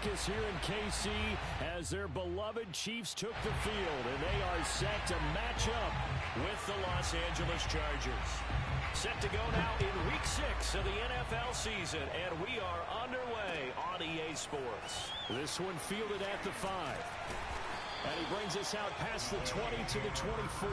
focus here in KC as their beloved Chiefs took the field, and they are set to match up with the Los Angeles Chargers. Set to go now in Week 6 of the NFL season, and we are underway on EA Sports. This one fielded at the 5. And he brings us out past the 20 to the 24.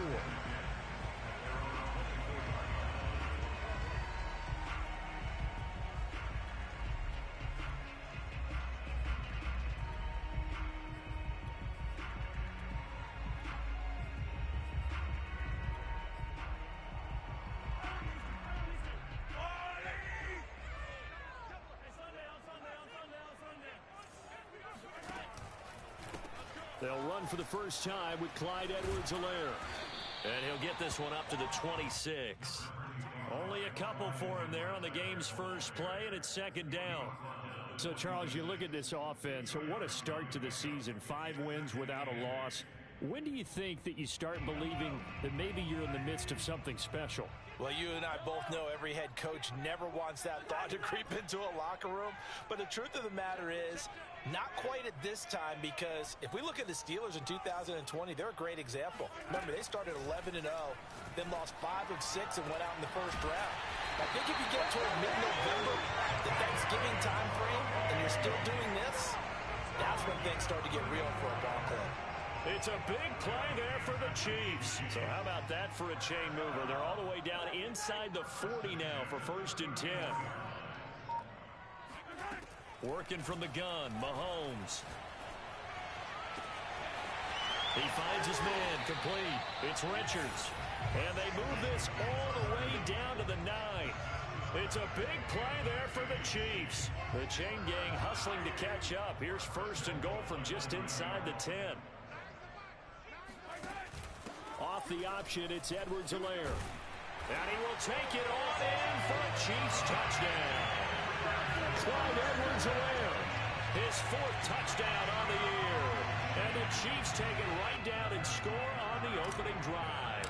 They'll run for the first time with Clyde Edwards-Helaire. And he'll get this one up to the 26. Only a couple for him there on the game's first play, and it's second down. So, Charles, you look at this offense. So what a start to the season. 5 wins without a loss. When do you think that you start believing that maybe you're in the midst of something special? Well, you and I both know every head coach never wants that thought to creep into a locker room. But the truth of the matter is, not quite at this time, because if we look at the Steelers in 2020, they're a great example. Remember, they started 11-0, then lost 5 of 6 and went out in the first round. I think if you get toward mid-November, the Thanksgiving time frame, and you're still doing this, that's when things start to get real for a ball club. It's a big play there for the Chiefs. So how about that for a chain mover? They're all the way down inside the 40 now for 1st and 10. Working from the gun, Mahomes. He finds his man, complete. It's Richards. And they move this all the way down to the 9. It's a big play there for the Chiefs. The chain gang hustling to catch up. Here's 1st and goal from just inside the 10. Off the option, it's Edwards-Helaire. And he will take it on in for a Chiefs touchdown. Clyde Edwards-Helaire, his 4th touchdown on the year. And the Chiefs take it right down and score on the opening drive.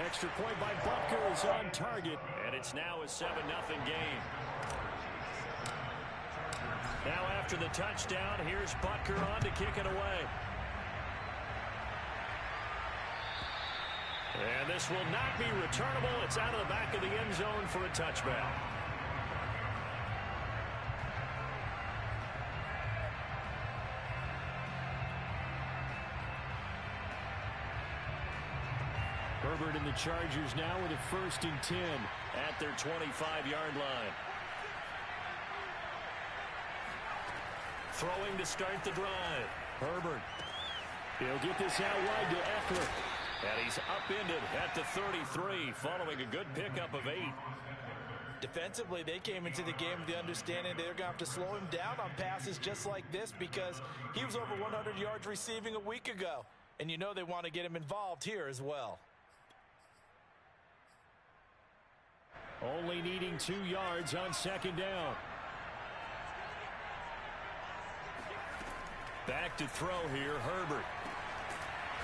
Extra point by Butker is on target, and it's now a 7-0 game. Now after the touchdown, here's Butker on to kick it away. And this will not be returnable. It's out of the back of the end zone for a touchback. Herbert and the Chargers now with a 1st and 10 at their 25-yard line. Throwing to start the drive. Herbert. He'll get this out wide to Eckler. And he's upended at the 33 following a good pickup of 8. Defensively, they came into the game with the understanding they're going to have to slow him down on passes just like this because he was over 100 yards receiving a week ago. And you know they want to get him involved here as well. Only needing 2 yards on 2nd down. Back to throw here, Herbert.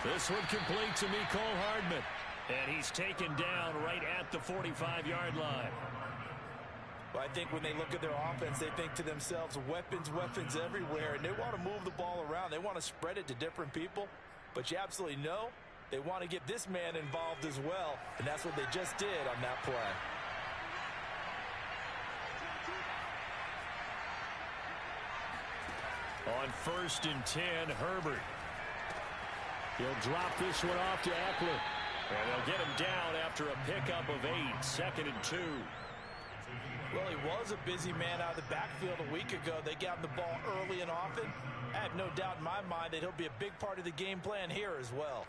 This one complete to Mecole Hardman. And he's taken down right at the 45-yard line. Well, I think when they look at their offense, they think to themselves, weapons, weapons everywhere. And they want to move the ball around. They want to spread it to different people. But you absolutely know they want to get this man involved as well. And that's what they just did on that play. On 1st and 10, Herbert. He'll drop this one off to Eckler. And they'll get him down after a pickup of 8, 2nd and 2. Well, he was a busy man out of the backfield a week ago. They got him the ball early and often. I have no doubt in my mind that he'll be a big part of the game plan here as well.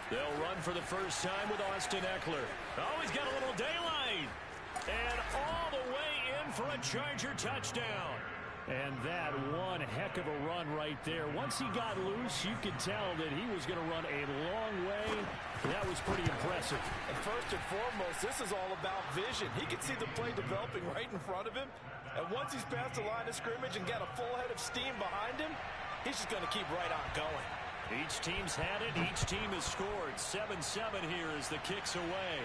They'll run for the first time with Austin Eckler. Oh, he's got a little daylight. And all the way in for a Charger touchdown. And that one heck of a run right there. Once he got loose, you could tell that he was going to run a long way. That was pretty impressive. And first and foremost, this is all about vision. He could see the play developing right in front of him, And once he's past the line of scrimmage and got a full head of steam behind him, he's just going to keep right on going. Each team's had it. Each team has scored. 7-7 here as the kick's away.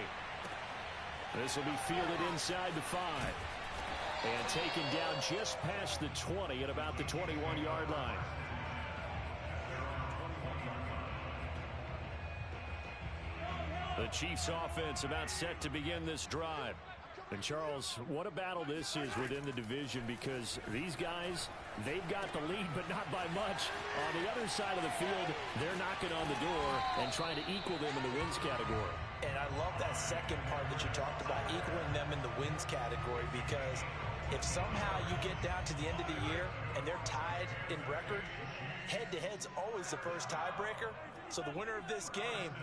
This will be fielded inside the 5. And taken down just past the 20 at about the 21-yard line. The Chiefs offense about set to begin this drive. And Charles, what a battle this is within the division, because these guys, they've got the lead, but not by much. On the other side of the field, they're knocking on the door and trying to equal them in the wins category. And I love that second part that you talked about, equaling them in the wins category, because if somehow you get down to the end of the year and they're tied in record, head-to-head's always the first tiebreaker. So the winner of this game,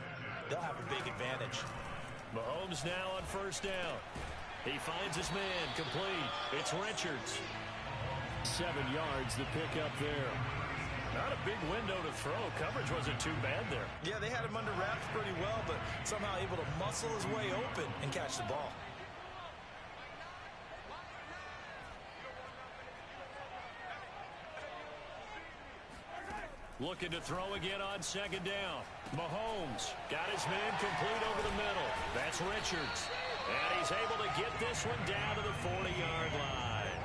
they'll have a big advantage. Mahomes now on first down. He finds his man, complete. It's Richards. 7 yards, the pickup there. Not a big window to throw. Coverage wasn't too bad there. Yeah, they had him under wraps pretty well, but somehow able to muscle his way open and catch the ball. Looking to throw again on second down. Mahomes got his man complete over the middle. That's Richards. And he's able to get this one down to the 40-yard line.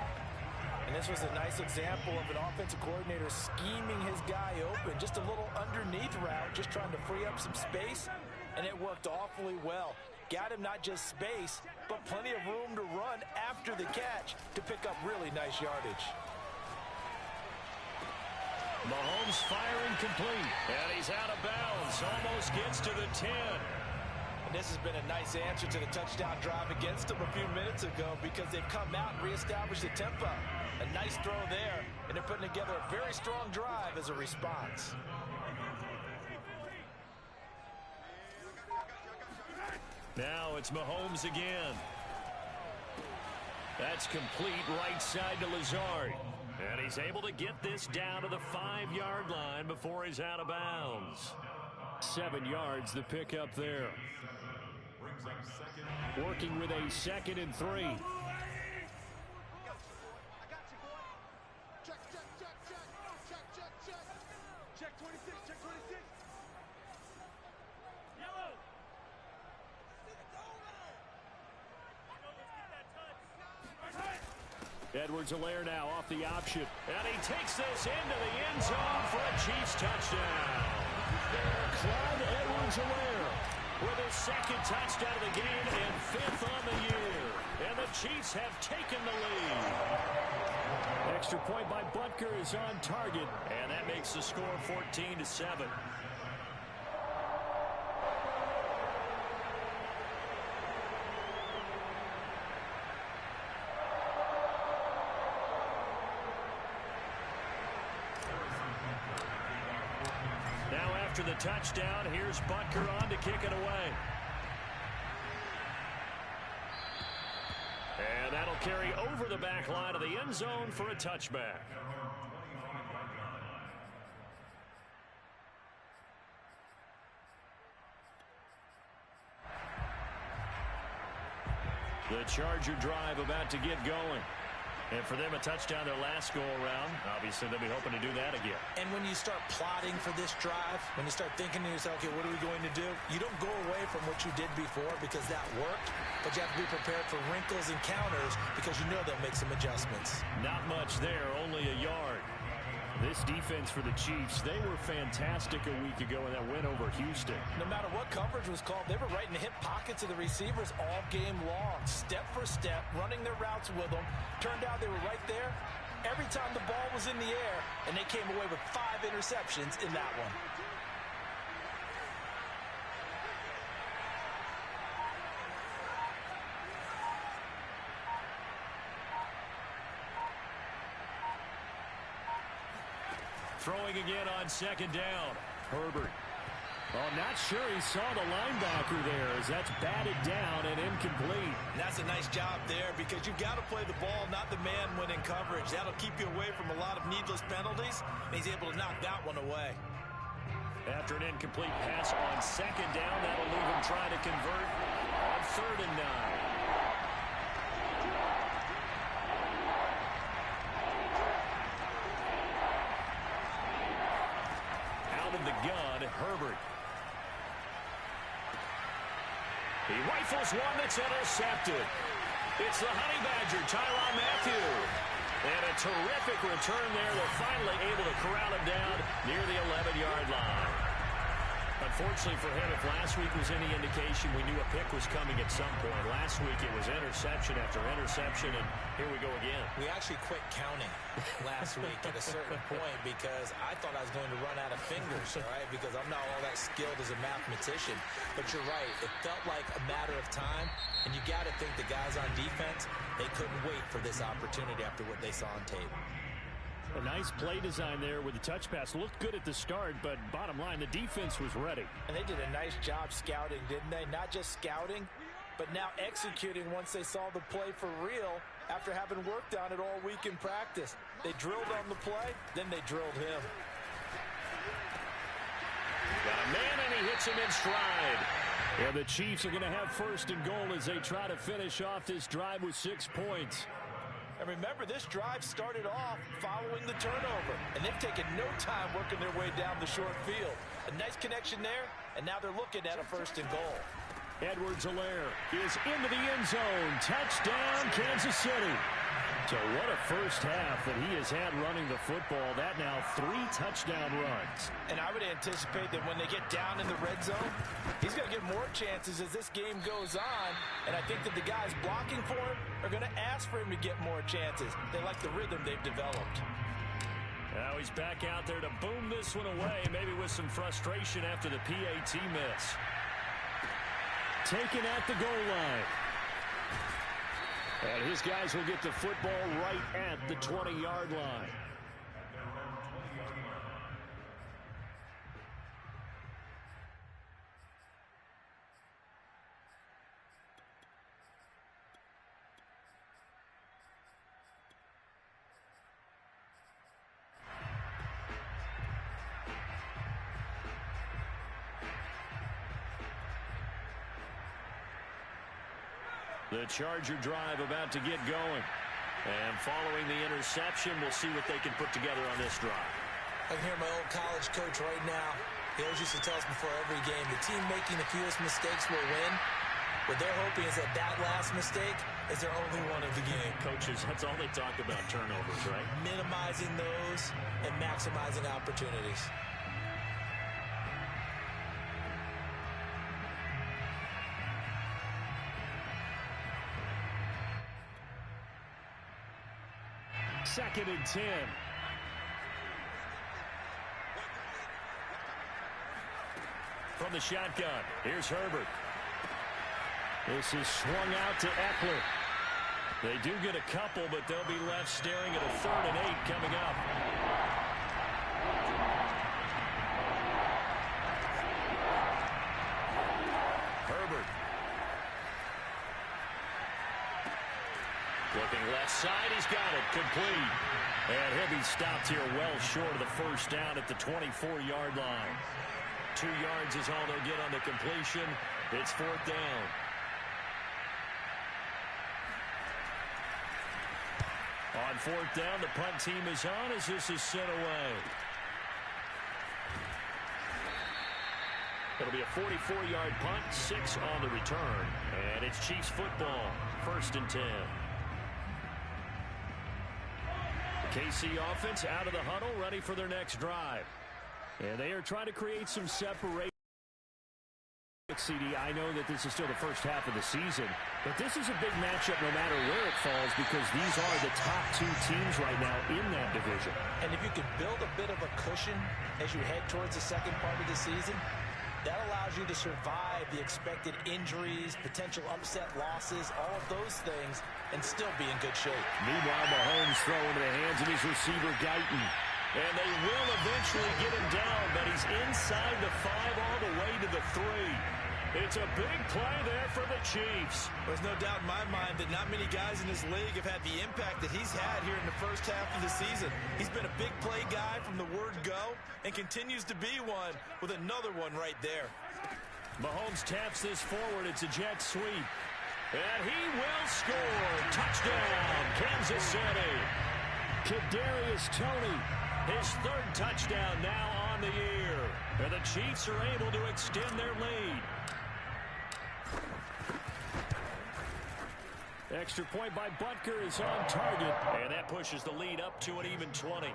And this was a nice example of an offensive coordinator scheming his guy open. Just a little underneath route, just trying to free up some space. And it worked awfully well. Got him not just space, but plenty of room to run after the catch to pick up really nice yardage. Mahomes firing complete. And he's out of bounds. Almost gets to the 10. And this has been a nice answer to the touchdown drive against them a few minutes ago, because they've come out and reestablished the tempo. A nice throw there, and they're putting together a very strong drive as a response. Now it's Mahomes again. That's complete right side to Lazard. And he's able to get this down to the 5-yard line before he's out of bounds. 7 yards, the pickup there. Working with a 2nd and 3. Edwards-Helaire now off the option. And he takes this into the end zone for a Chiefs touchdown. Clyde Edwards-Helaire with his 2nd touchdown of the game and 5th on the year. And the Chiefs have taken the lead. Extra point by Butker is on target. And that makes the score 14-7. After the touchdown, here's Butker on to kick it away. And that'll carry over the back line of the end zone for a touchback. The Charger drive about to get going. And for them, a touchdown their last go-around. Obviously, they'll be hoping to do that again. And when you start plotting for this drive, when you start thinking to yourself, okay, what are we going to do? You don't go away from what you did before because that worked, but you have to be prepared for wrinkles and counters because you know they'll make some adjustments. Not much there, only a yard. This defense for the Chiefs, they were fantastic a week ago in that win over Houston. No matter what coverage was called, they were right in the hip pockets of the receivers all game long, step for step, running their routes with them. Turned out they were right there every time the ball was in the air, and they came away with 5 interceptions in that one. Throwing again on second down. Herbert. Oh, not sure he saw the linebacker there as that's batted down and incomplete. And that's a nice job there because you've got to play the ball, not the man when in coverage. That'll keep you away from a lot of needless penalties, and he's able to knock that one away. After an incomplete pass on second down, that'll leave him trying to convert on 3rd and 9. gun, Herbert. He rifles one that's intercepted. It's the Honey Badger, Tyrann Mathieu. And a terrific return there. They're finally able to corral him down near the 11-yard line. Unfortunately for him, if last week was any indication, we knew a pick was coming at some point. Last week it was interception after interception, and here we go again. We actually quit counting last week at a certain point because I thought I was going to run out of fingers, all right, because I'm not all that skilled as a mathematician. But you're right. It felt like a matter of time, and you got to think the guys on defense, they couldn't wait for this opportunity after what they saw on tape. A nice play design there with the touch pass. Looked good at the start, but bottom line, the defense was ready. And they did a nice job scouting, didn't they? Not just scouting, but now executing once they saw the play for real after having worked on it all week in practice. They drilled on the play, then they drilled him. Got a man, and he hits him in stride. Yeah, the Chiefs are going to have first and goal as they try to finish off this drive with 6 points. And remember, this drive started off following the turnover, and they've taken no time working their way down the short field. A nice connection there, and now they're looking at a first and goal. Edwards-Helaire is into the end zone. Touchdown, Kansas City. So what a first half that he has had running the football. That now 3 touchdown runs. And I would anticipate that when they get down in the red zone, he's going to get more chances as this game goes on. And I think that the guys blocking for him are going to ask for him to get more chances. They like the rhythm they've developed. Now he's back out there to boom this one away, maybe with some frustration after the PAT miss. Taken at the goal line. And his guys will get the football right at the 20-yard line. The Charger drive about to get going. And following the interception, we'll see what they can put together on this drive. I can hear my old college coach right now. He always used to tell us before every game, the team making the fewest mistakes will win. What they're hoping is that that last mistake is their only one of the game. Coaches, that's all they talk about, turnovers, right? Minimizing those and maximizing opportunities. Second and 10. From the shotgun, here's Herbert. This is swung out to Eckler. They do get a couple, but they'll be left staring at a 3rd and 8 coming up. Herbert. Looking left side, he's got it, complete. And he'll be stopped here well short of the first down at the 24-yard line. 2 yards is all they'll get on the completion. It's 4th down. On 4th down, the punt team is on as this is sent away. It'll be a 44-yard punt, 6 on the return. And it's Chiefs football, 1st and 10. KC offense out of the huddle, ready for their next drive. And they are trying to create some separation. CD, I know that this is still the first half of the season, but this is a big matchup no matter where it falls because these are the top 2 teams right now in that division. And if you could build a bit of a cushion as you head towards the second part of the season, that allows you to survive the expected injuries, potential upset losses, all of those things, and still be in good shape. Meanwhile, Mahomes throw into the hands of his receiver, Guyton. And they will eventually get him down, but he's inside the 5 all the way to the 3. It's a big play there for the Chiefs. There's no doubt in my mind that not many guys in this league have had the impact that he's had here in the first half of the season. He's been a big play guy from the word go and continues to be one with another one right there. Mahomes taps this forward. It's a jet sweep. And he will score. Touchdown, Kansas City. Kadarius Toney, his 3rd touchdown now on on the year. And the Chiefs are able to extend their lead. Extra point by Butker is on target. And that pushes the lead up to an even 20.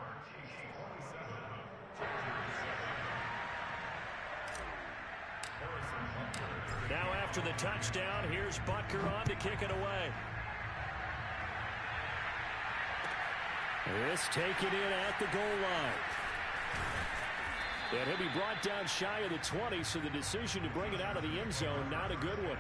Now after the touchdown, here's Butker on to kick it away. This taken in at the goal line. And he'll be brought down shy of the 20, so the decision to bring it out of the end zone, not a good one.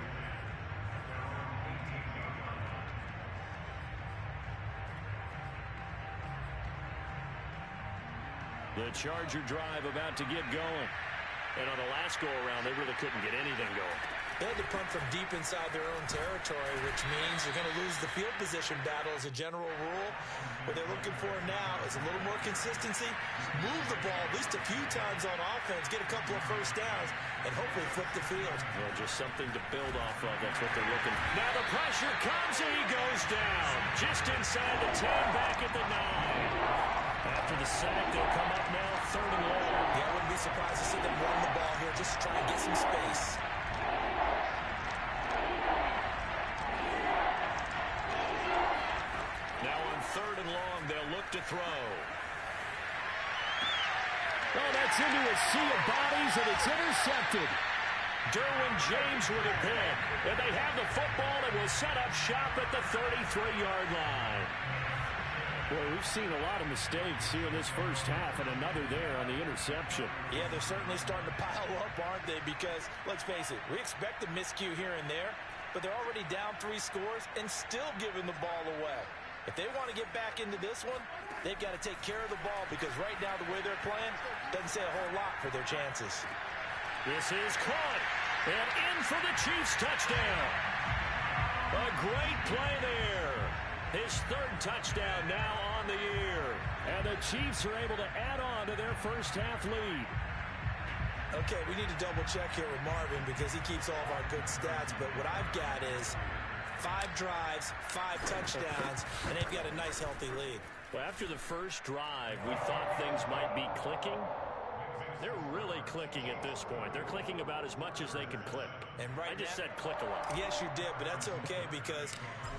The Charger drive about to get going. And on the last go-around, they really couldn't get anything going. They had to punt from deep inside their own territory, which means you're going to lose the field position battle as a general rule. What they're looking for now is a little more consistency, move the ball at least a few times on offense, get a couple of first downs, and hopefully flip the field. Well, just something to build off of. That's what they're looking for. Now the pressure comes, and he goes down. Just inside the 10, back at the 9. After the sack, they'll come up now, 3rd and long. Yeah, I wouldn't be surprised to see them run the ball here just to try and get some space. Now on 3rd and long, they'll look to throw. Oh, that's into a sea of bodies, and it's intercepted. Derwin James with a pick. And they have the football and will set up shop at the 33-yard line. Boy, we've seen a lot of mistakes here in this first half, and another there on the interception. Yeah, they're certainly starting to pile up, aren't they? Because, let's face it, we expect a miscue here and there, but they're already down 3 scores and still giving the ball away. If they want to get back into this one, they've got to take care of the ball, because right now the way they're playing doesn't say a whole lot for their chances. This is caught, and in for the Chiefs touchdown. A great play there. His 3rd touchdown now on the year. And the Chiefs are able to add on to their first half lead. Okay, we need to double check here with Marvin because he keeps all of our good stats. But what I've got is 5 drives, 5 touchdowns, and they've got a nice, healthy lead. Well, after the first drive, we thought things might be clicking. They're really clicking at this point. They're clicking about as much as they can click. And right I just now, said click a lot. Yes, you did, but that's okay because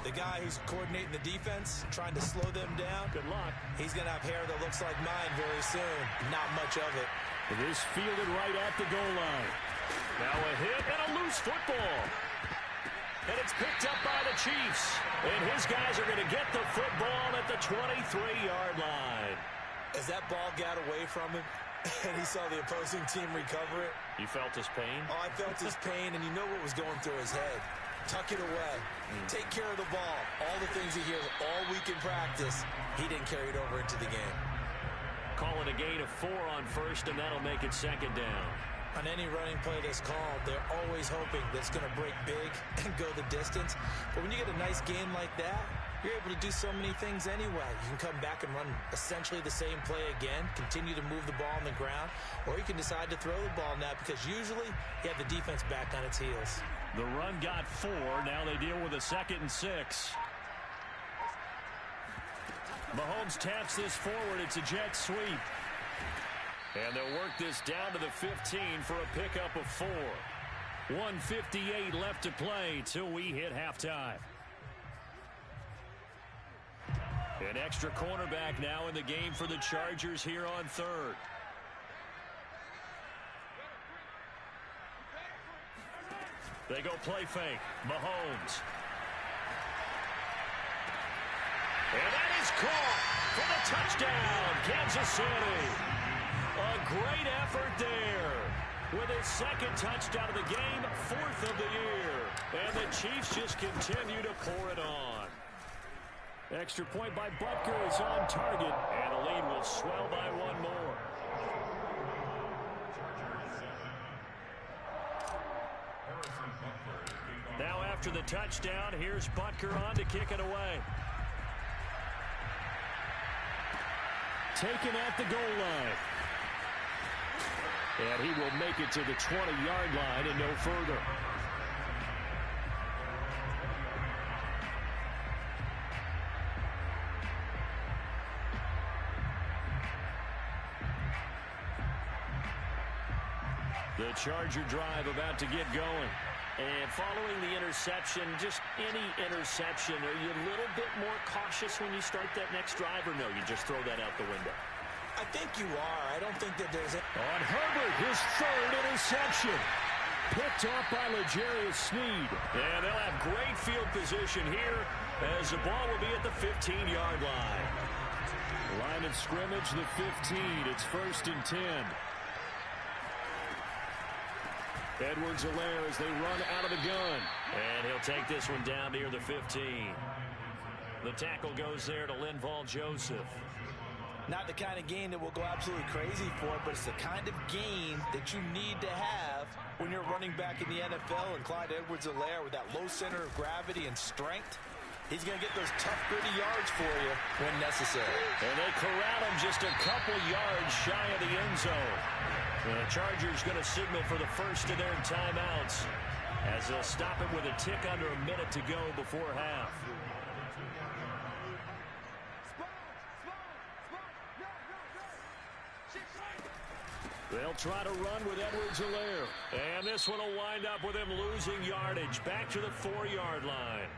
the guy who's coordinating the defense, trying to slow them down, good luck. He's going to have hair that looks like mine very soon. Not much of it. It is fielded right at the goal line. Now a hit and a loose football. And it's picked up by the Chiefs. And his guys are going to get the football at the 23-yard line. As that ball got away from him, and he saw the opposing team recover it. You felt his pain? Oh, I felt his pain, and you know what was going through his head. Tuck it away. Take care of the ball. All the things he hears all week in practice, he didn't carry it over into the game. Calling a gain of 4 on first, and that'll make it 2nd down. On any running play that's called, they're always hoping that it's going to break big and go the distance. But when you get a nice gain like that, you're able to do so many things anyway. You can come back and run essentially the same play again, continue to move the ball on the ground, or you can decide to throw the ball now because usually you have the defense back on its heels. The run got 4. Now they deal with a 2nd and 6. Mahomes taps this forward. It's a jet sweep. And they'll work this down to the 15 for a pickup of 4. 1:58 left to play till we hit halftime. An extra cornerback now in the game for the Chargers here on 3rd. They go play fake. Mahomes. And that is caught for the touchdown, Kansas City. A great effort there. With his 2nd touchdown of the game, 4th of the year. And the Chiefs just continue to pour it on. Extra point by Butker is on target, and the lead will swell by 1 more. Now after the touchdown, here's Butker on to kick it away. Taken at the goal line. And he will make it to the 20-yard line and no further. The Charger drive about to get going. And following the interception, just any interception, are you a little bit more cautious when you start that next drive, or no, you just throw that out the window? I think you are. I don't think that there's On Herbert, his third interception. Picked off by L'Jarius Sneed. And they'll have great field position here as the ball will be at the 15-yard line. Line of scrimmage, the 15. It's 1st and 10. Edwards-Helaire as they run out of the gun. And he'll take this one down near the 15. The tackle goes there to Linval Joseph. not the kind of game that we'll go absolutely crazy for, but it's the kind of game that you need to have when you're running back in the NFL. And Clyde Edwards-Helaire with that low center of gravity and strength, he's going to get those tough, gritty yards for you when necessary. And they corral him just a couple yards shy of the end zone. And the Chargers going to signal for the first of their timeouts as they'll stop it with a tick under a minute to go before half. They'll try to run with Edwards-Helaire. And this one will wind up with him losing yardage back to the 4-yard line.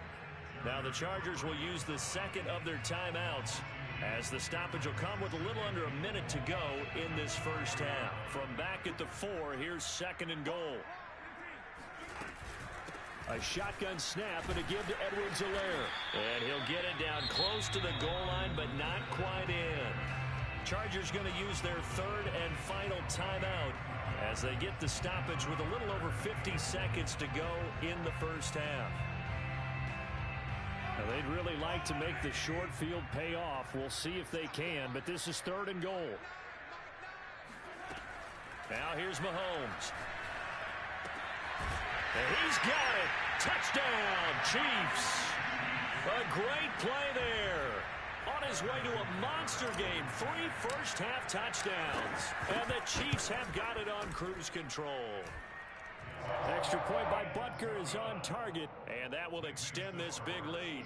Now the Chargers will use the second of their timeouts as the stoppage will come with a little under a minute to go in this first half. From back at the 4, here's 2nd and goal. A shotgun snap and a give to Edwards-Helaire. And he'll get it down close to the goal line, but not quite in. Chargers going to use their third and final timeout as they get the stoppage with a little over 50 seconds to go in the first half. Now they'd really like to make the short field pay off. We'll see if they can, but this is 3rd and goal. Now here's Mahomes. And he's got it. Touchdown, Chiefs. A great play there. On his way to a monster game. 3 first-half touchdowns. And the Chiefs have got it on cruise control. Extra point by Butker is on target. And that will extend this big lead.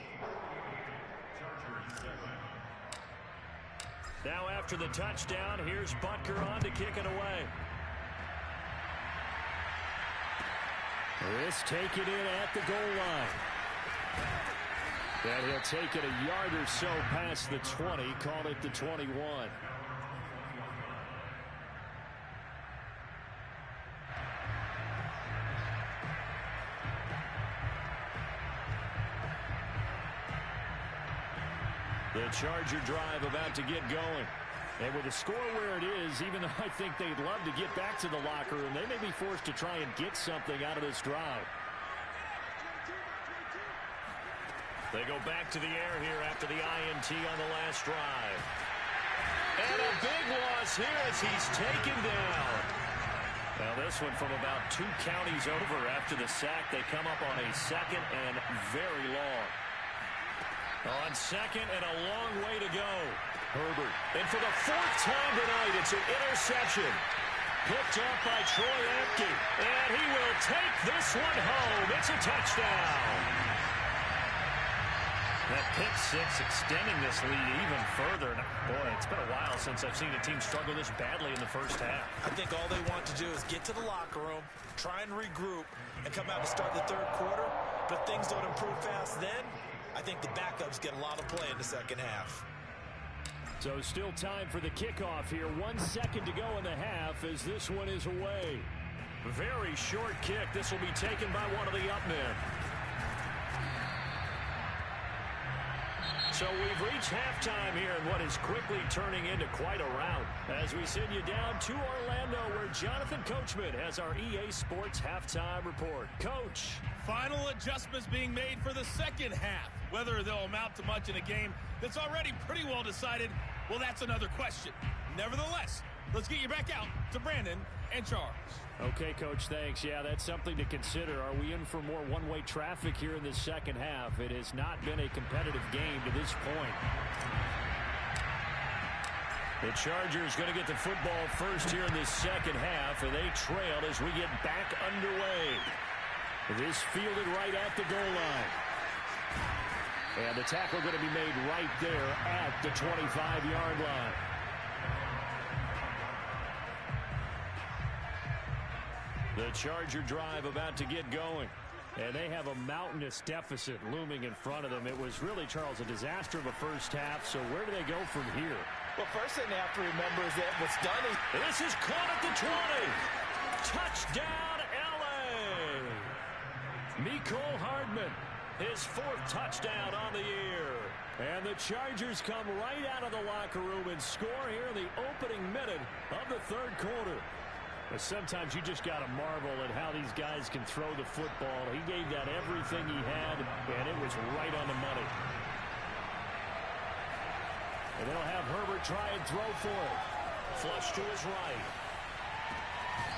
Now after the touchdown, here's Butker on to kick it away. This taken in at the goal line. And he'll take it a yard or so past the 20, call it the 21. The Charger drive about to get going. And with the score where it is, even though I think they'd love to get back to the locker room, they may be forced to try and get something out of this drive. They go back to the air here after the INT on the last drive. And a big loss here as he's taken down. Now this one from about 2 counties over after the sack. They come up on a 2nd and very long. On 2nd and a long way to go. Herbert. And for the 4th time tonight, it's an interception. Picked up by Troy Apke. And he will take this one home. It's a touchdown. That pick 6 extending this lead even further. Boy, it's been a while since I've seen a team struggle this badly in the first half. I think all they want to do is get to the locker room, try and regroup, and come out to start the 3rd quarter. But if things don't improve fast then, I think the backups get a lot of play in the 2nd half. So still time for the kickoff here. 1 second to go in the half as this one is away. Very short kick. This will be taken by one of the up men. So we've reached halftime here in what is quickly turning into quite a rout as we send you down to Orlando where Jonathan Coachman has our EA Sports halftime report. Coach. Final adjustments being made for the 2nd half. Whether they'll amount to much in a game that's already pretty well decided, well, that's another question. Nevertheless, let's get you back out to Brandon and Charles. Okay, Coach, thanks. Yeah, that's something to consider. Are we in for more one-way traffic here in the 2nd half? It has not been a competitive game to this point. The Chargers going to get the football first here in the 2nd half, and they trail as we get back underway. This fielded right at the goal line. And the tackle going to be made right there at the 25-yard line. The Charger drive about to get going. And they have a mountainous deficit looming in front of them. It was really, Charles, a disaster of a first half. So where do they go from here? Well, first thing they have to remember is that what's done is... This is caught at the 20. Touchdown, L.A. Mecole Hardman, his 4th touchdown on the year. And the Chargers come right out of the locker room and score here in the opening minute of the 3rd quarter. But sometimes you just got to marvel at how these guys can throw the football. He gave that everything he had, and it was right on the money. And they'll have Herbert try and throw for it. Flush to his right.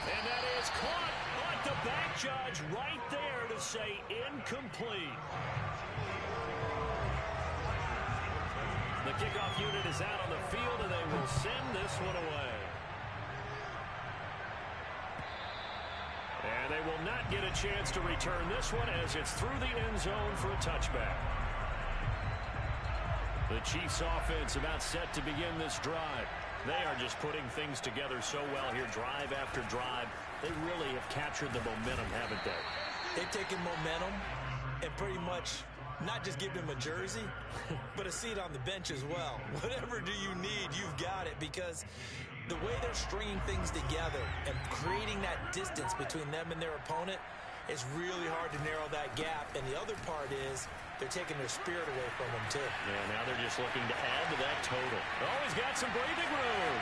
And that is caught, but the back judge right there to say incomplete. The kickoff unit is out on the field, and they will send this one away. And they will not get a chance to return this one as it's through the end zone for a touchback. The Chiefs offense about set to begin this drive. They are just putting things together so well here, drive after drive. They really have captured the momentum, haven't they? They've taken momentum and pretty much not just give them a jersey, but a seat on the bench as well. Whatever do you need, you've got it, because the way they're stringing things together and creating that distance between them and their opponent, it's really hard to narrow that gap. And the other part is they're taking their spirit away from them, too. Yeah, now they're just looking to add to that total. Oh, he's got some breathing room.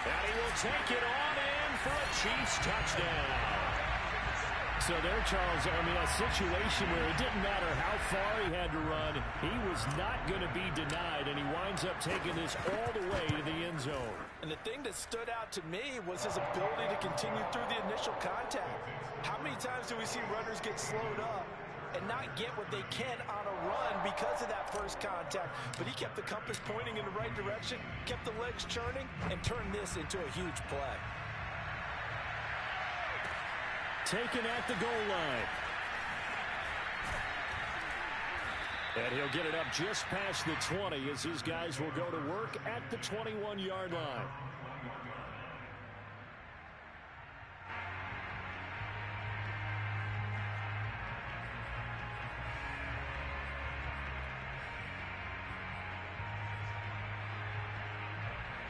And he will take it on in for a Chiefs touchdown. So there, Charles, I mean, a situation where it didn't matter how far he had to run, he was not going to be denied, and he winds up taking this all the way to the end zone. And the thing that stood out to me was his ability to continue through the initial contact. How many times do we see runners get slowed up and not get what they can on a run because of that first contact? But he kept the compass pointing in the right direction, kept the legs churning, and turned this into a huge play. Taken at the goal line. And he'll get it up just past the 20 as these guys will go to work at the 21-yard line.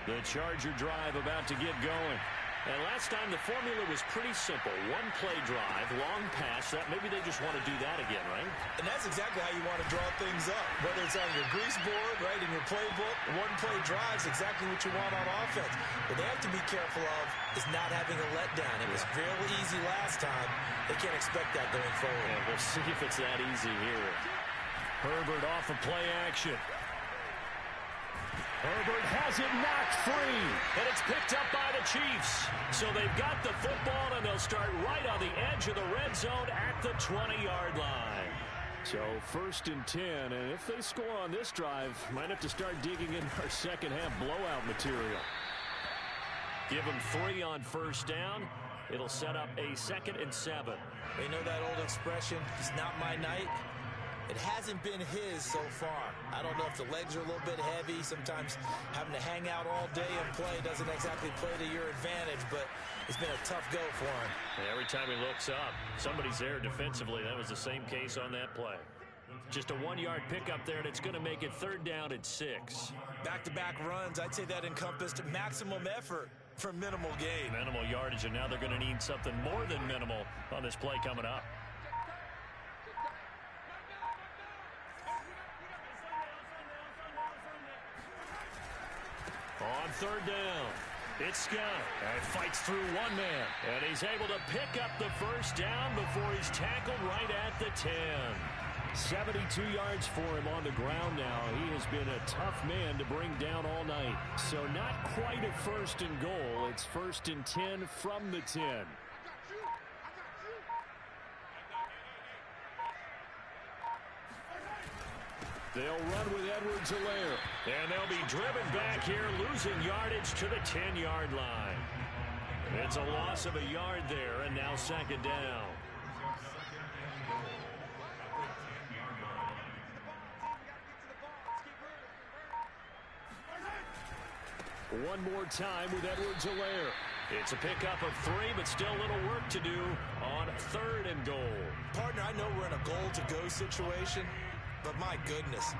The Charger drive about to get going. And last time the formula was pretty simple. One play drive, long pass. That maybe they just want to do that again, right? And that's exactly how you want to draw things up. Whether it's on your grease board, right, in your playbook, one play drive is exactly what you want on offense. What they have to be careful of is not having a letdown. It was fairly easy last time. They can't expect that going forward. Yeah, we'll see if it's that easy here. Herbert off of play action. Herbert has it knocked free, and it's picked up by the Chiefs. So they've got the football, and they'll start right on the edge of the red zone at the 20-yard line. So 1st and 10, and if they score on this drive, might have to start digging in our second half blowout material. Give them 3 on 1st down. It'll set up a 2nd and 7. You know that old expression, it's not my night? It hasn't been his so far. I don't know if the legs are a little bit heavy. Sometimes having to hang out all day and play doesn't exactly play to your advantage, but it's been a tough go for him. Every time he looks up, somebody's there defensively. That was the same case on that play. Just a 1-yard pickup there, and it's going to make it 3rd down and 6. Back-to-back runs, I'd say that encompassed maximum effort for minimal gain. Minimal yardage, and now they're going to need something more than minimal on this play coming up. On 3rd down, it's Scott. And fights through one man. And he's able to pick up the 1st down before he's tackled right at the 10. 72 yards for him on the ground now. He has been a tough man to bring down all night. So not quite a 1st and goal. It's 1st and 10 from the 10. They'll run with Edwards-Helaire. And they'll be driven back here, losing yardage to the 10-yard line. It's a loss of a yard there, and now 2nd down. One more time with Edwards-Helaire. It's a pickup of 3, but still a little work to do on 3rd and goal. Partner, I know we're in a goal-to-go situation, but my goodness,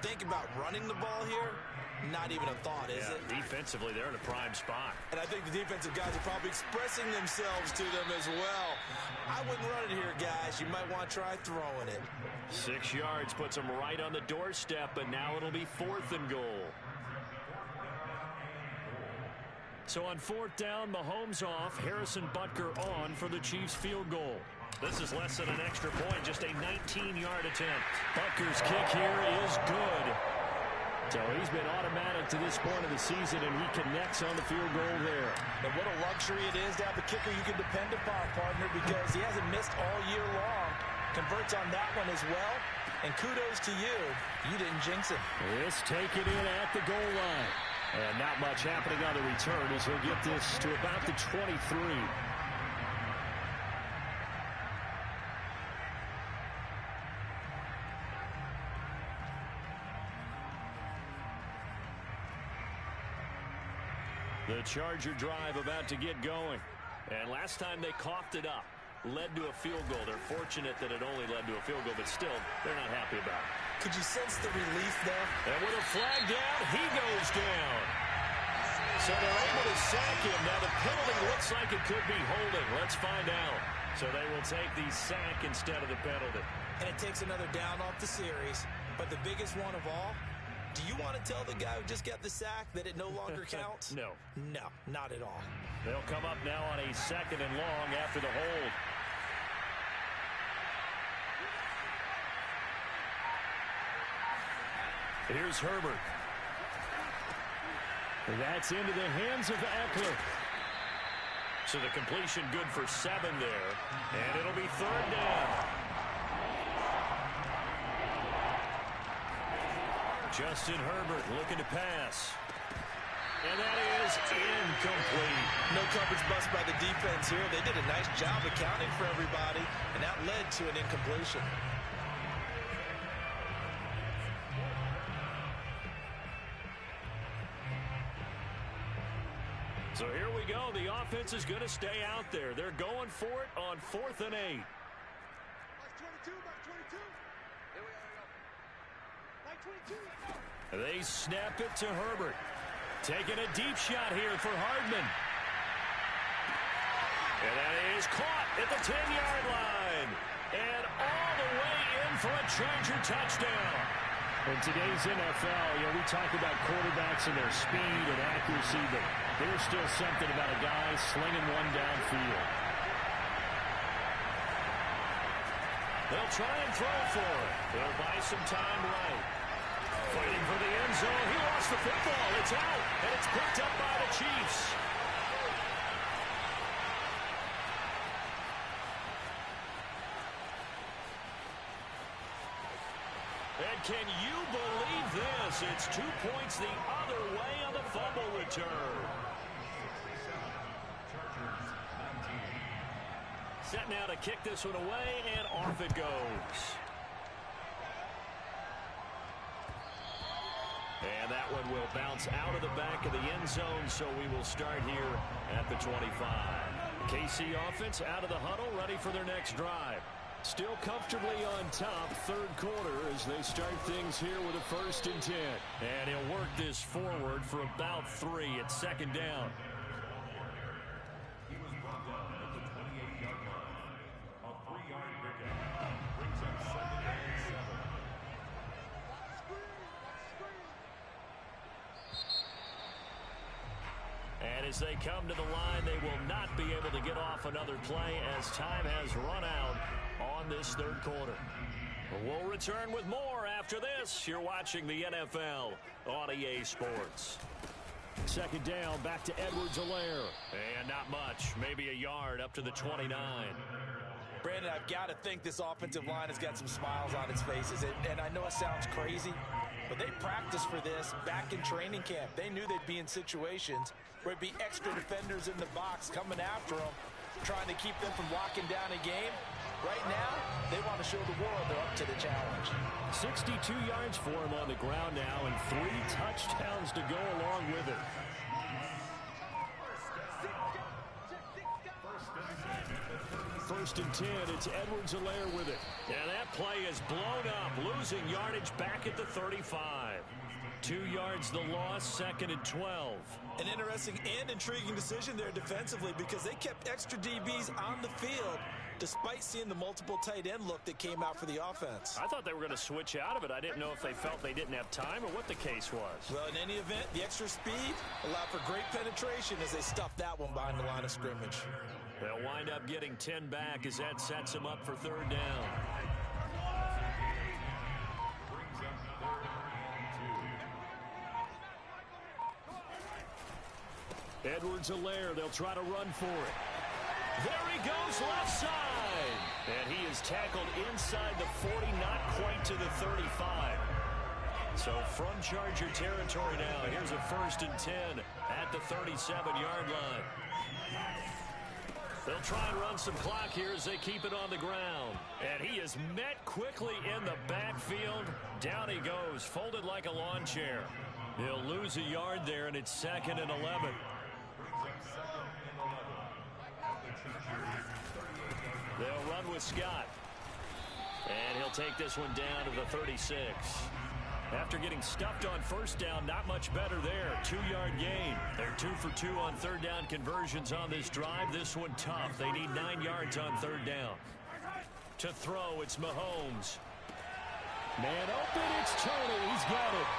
think about running the ball here. Not even a thought, is it? Defensively, they're in a prime spot. And I think the defensive guys are probably expressing themselves to them as well. I wouldn't run it here, guys. You might want to try throwing it. 6 yards puts them right on the doorstep, and now it'll be 4th and goal. So on 4th down, Mahomes off, Harrison Butker on for the Chiefs field goal. This is less than an extra point, just a 19-yard attempt. Butker's kick here is good. So he's been automatic to this point of the season, and he connects on the field goal there. And what a luxury it is to have a kicker you can depend upon, partner, because he hasn't missed all year long. Converts on that one as well. And kudos to you. You didn't jinx it. This taken in at the goal line. And not much happening on the return as he'll get this to about the 23. The Charger drive about to get going. And last time they coughed it up, led to a field goal. They're fortunate that it only led to a field goal, but still, they're not happy about it. Could you sense the relief there? And with a flag down, he goes down. So they're able to sack him. Now the penalty looks like it could be holding. Let's find out. So they will take the sack instead of the penalty. And it takes another down off the series. But the biggest one of all, do you want to tell the guy who just got the sack that it no longer counts? No. No, not at all. They'll come up now on a 2nd and long after the hold. Here's Herbert. That's into the hands of Eckler. So the completion good for 7 there. And it'll be 3rd down. Justin Herbert looking to pass. And that is incomplete. No coverage bust by the defense here. They did a nice job accounting for everybody, and that led to an incompletion. So here we go. The offense is going to stay out there. They're going for it on 4th and 8. They snap it to Herbert. Taking a deep shot here for Hardman. And that is caught at the 10-yard line. And all the way in for a Charger touchdown. In today's NFL, we talk about quarterbacks and their speed and accuracy, but there's still something about a guy slinging one downfield. They'll try and throw for it. They'll buy some time right. Fighting for the end zone. He lost the football. It's out, and it's picked up by the Chiefs. And can you believe this? It's 2 points the other way on the fumble return. Set now to kick this one away, and off it goes. And that one will bounce out of the back of the end zone, so we will start here at the 25. KC offense out of the huddle, ready for their next drive. Still comfortably on top, 3rd quarter, as they start things here with a 1st and 10. And he'll work this forward for about 3 at 2nd down. And as they come to the line, they will not be able to get off another play as time has run out on this 3rd quarter. We'll return with more after this. You're watching the NFL on EA Sports. 2nd down, back to Edwards-Helaire. And not much, maybe a yard up to the 29. Brandon, I've got to think this offensive line has got some smiles on its faces. And I know it sounds crazy, but they practiced for this back in training camp. They knew they'd be in situations where it'd be extra defenders in the box coming after them, trying to keep them from locking down a game. Right now, they want to show the world they're up to the challenge. 62 yards for him on the ground now, and 3 touchdowns to go along with it. first and 10. It's Edwards-Helaire with it. And that play is blown up, losing yardage back at the 35. 2 yards the loss, second and 12. An interesting and intriguing decision there defensively because they kept extra DBs on the field despite seeing the multiple tight end look that came out for the offense. I thought they were going to switch out of it. I didn't know if they felt they didn't have time or what the case was. Well, in any event, the extra speed allowed for great penetration as they stuffed that one behind the line of scrimmage. They'll wind up getting 10 back as that sets them up for third down. Edwards-Helaire, they'll try to run for it. There he goes, left side. And he is tackled inside the 40, not quite to the 35. So from Charger territory now, here's a first and 10 at the 37-yard line. They'll try and run some clock here as they keep it on the ground. And he is met quickly in the backfield. Down he goes, folded like a lawn chair. He'll lose a yard there, and it's second and 11. They'll run with Scott. And he'll take this one down to the 36. After getting stuffed on first down, not much better there. 2-yard gain. They're 2 for 2 on third down conversions on this drive. This one tough. They need 9 yards on third down. To throw, it's Mahomes. Man open, it's Tony. He's got it.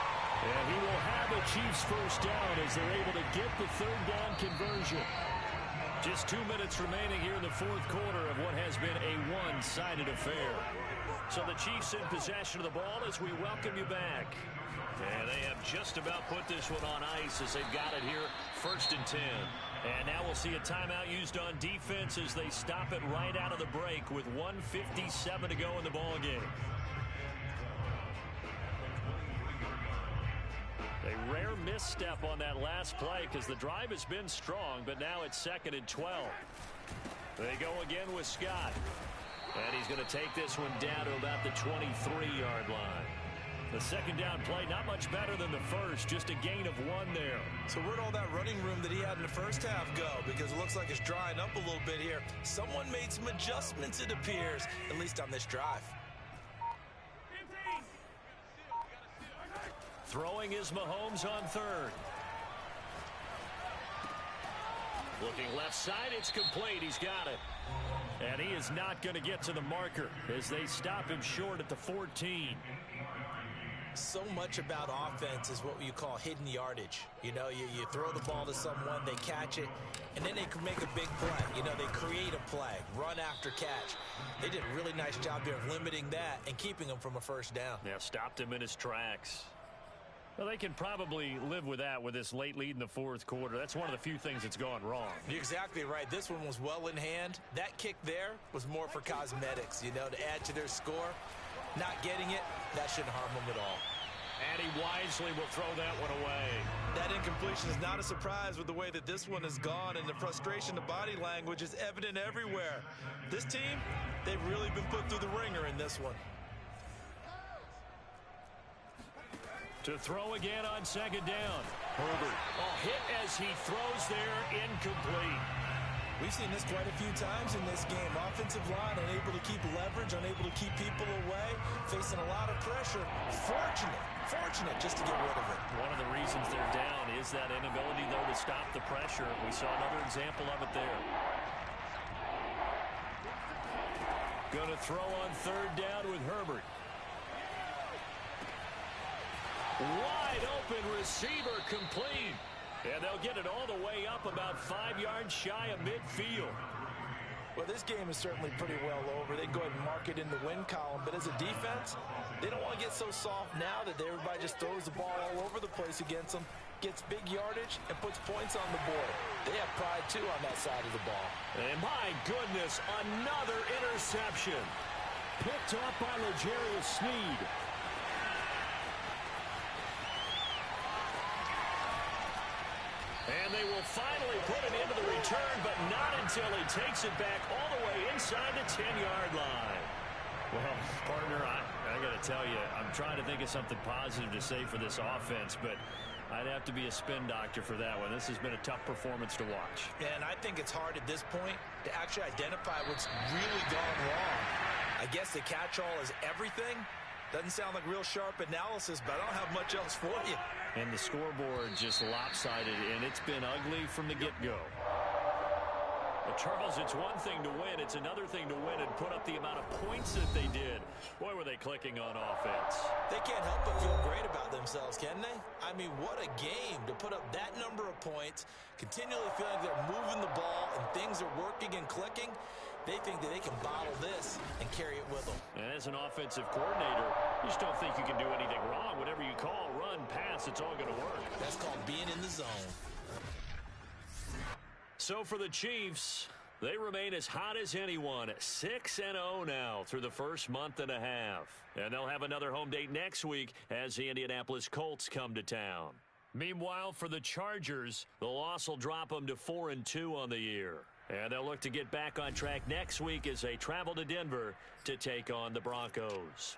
And he will have a Chiefs first down as they're able to get the third down conversion. Just 2 minutes remaining here in the fourth quarter of what has been a one-sided affair. So the Chiefs in possession of the ball as we welcome you back. And they have just about put this one on ice as they've got it here, first and 10. And now we'll see a timeout used on defense as they stop it right out of the break with 1:57 to go in the ballgame. A rare misstep on that last play because the drive has been strong, but now it's second and 12. They go again with Scott. And he's going to take this one down to about the 23-yard line. The second down play, not much better than the first, just a gain of 1 there. So where'd all that running room that he had in the first half go? Because it looks like it's drying up a little bit here. Someone made some adjustments, it appears, at least on this drive. Throwing is Mahomes on third. Looking left side, it's complete. He's got it. And he is not going to get to the marker as they stop him short at the 14. So much about offense is what you call hidden yardage. You know, you throw the ball to someone, they catch it, and then they can make a big play. You know, they create a play, run after catch. They did a really nice job there of limiting that and keeping him from a first down. Yeah, stopped him in his tracks. Well, they can probably live with that with this late lead in the fourth quarter. That's one of the few things that's gone wrong. You're exactly right. This one was well in hand. That kick there was more for cosmetics, you know, to add to their score. Not getting it, that shouldn't harm them at all. And he wisely will throw that one away. That incompletion is not a surprise with the way that this one has gone, and the frustration, the body language is evident everywhere. This team, they've really been put through the ringer in this one. To throw again on second down. Herbert. Hit as he throws there, incomplete. We've seen this quite a few times in this game. Offensive line unable to keep leverage, unable to keep people away, facing a lot of pressure. Fortunate just to get rid of it. One of the reasons they're down is that inability, though, to stop the pressure. We saw another example of it there. Going to throw on third down with Herbert. Wide open receiver complete. And they'll get it all the way up about 5 yards shy of midfield. Well, this game is certainly pretty well over. They can go ahead and mark it in the win column. But as a defense, they don't want to get so soft now that everybody just throws the ball all over the place against them, gets big yardage, and puts points on the board. They have pride, too, on that side of the ball. And my goodness, another interception. Picked up by L'Jarius Sneed. And they will finally put it into the return, but not until he takes it back all the way inside the 10-yard line. Well, partner, I got to tell you, I'm trying to think of something positive to say for this offense, but I'd have to be a spin doctor for that one. This has been a tough performance to watch. And I think it's hard at this point to actually identify what's really gone wrong. I guess the catch-all is everything. Doesn't sound like real sharp analysis, but I don't have much else for you. And the scoreboard just lopsided, and it's been ugly from the get-go. Well, Charles, it's one thing to win. It's another thing to win and put up the amount of points that they did. Boy, were they clicking on offense. They can't help but feel great about themselves, can they? I mean, what a game to put up that number of points, continually feeling they're moving the ball and things are working and clicking. They think that they can bottle this and carry it with them. And as an offensive coordinator, you just don't think you can do anything wrong. Whatever you call, run, pass, it's all going to work. That's called being in the zone. So for the Chiefs, they remain as hot as anyone, 6-0 now through the first month and a half. And they'll have another home date next week as the Indianapolis Colts come to town. Meanwhile, for the Chargers, the loss will drop them to 4-2 on the year. And they'll look to get back on track next week as they travel to Denver to take on the Broncos.